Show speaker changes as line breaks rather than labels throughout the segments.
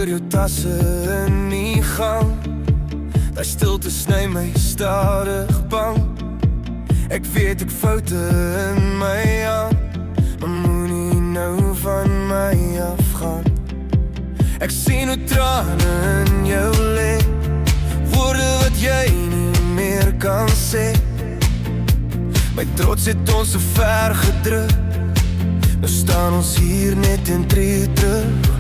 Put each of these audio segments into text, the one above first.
hoor jou tasse in die gang. Die stilte sny my stadig bang. Ek weet ek foute in my aan, maar moenie nou van my afgaan. Ek sien hoe trane in jou lê, woorde wat jy nie meer kan sê. My trots het ons so ver gedruk, nou staan ons hier net een tree terug.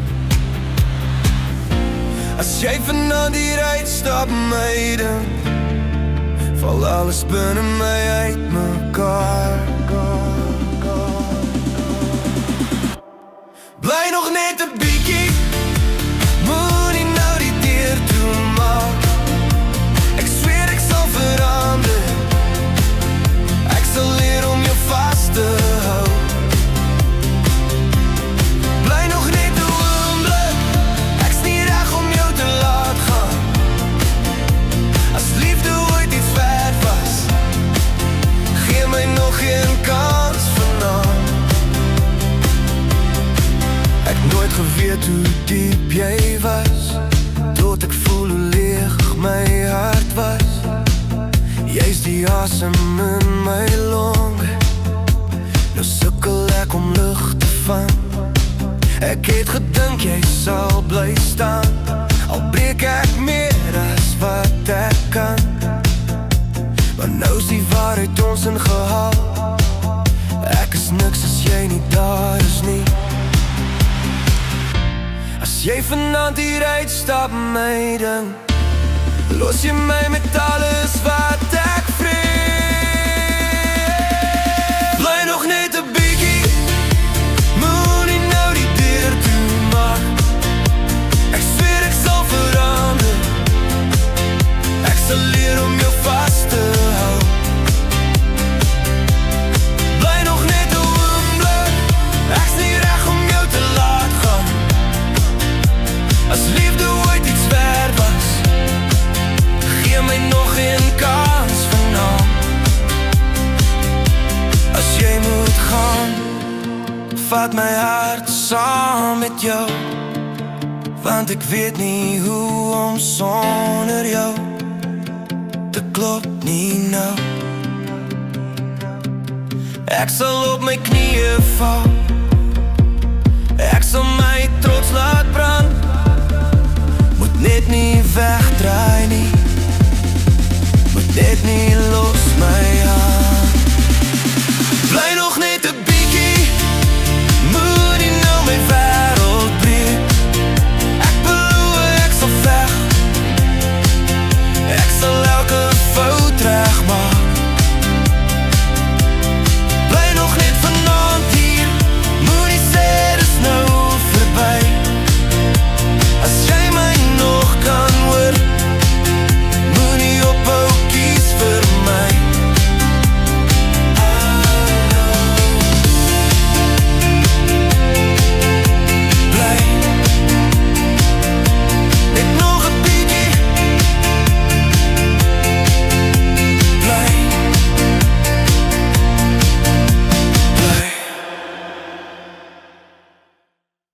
As jy vanaand hier uitstap, my ding, val alles binne my uit mekaar. Bly nog net 'n bietjie, moenie nou die deur toemaak. Ek sweer ek sal verander, ek sal leer om jou vas te hou. Bly nog net 'n oomblik, ek's nie reg om jou te laat gaan. As liefde ooit iets werd was, gee my nog een kans vanaand. Ek nooit geweet hoe diep jy was, tot ek voel hoe leeg my hart was. Jy's die asem in my long, nou sukkel ek om lug te vang. Ek het gedink jy sal bly staan, al breek ek meer as wat ek kan. Maar nou is die waarheid ons ingehaal, ek is niks as jy nie daar is nie. As jy vanaand hier uitstap, my ding, los jy my met alles wat ek vrees. Bly nog net 'n bietjie, moenie nou die deur toemaak. Ek sweer ek sal verander, ek sal leer om jou vas te hou. Bly nog net 'n oomblik, ek's nie reg om jou te laat gaan. As liefde ooit iets werd was, gee my nog een kans vanaand. As jy moet gaan, vat my hart saam met jou, want ek weet nie hoe om sonder jou te klop nie nou. Ek sal op my knieë val, ek sal my trots laat brand.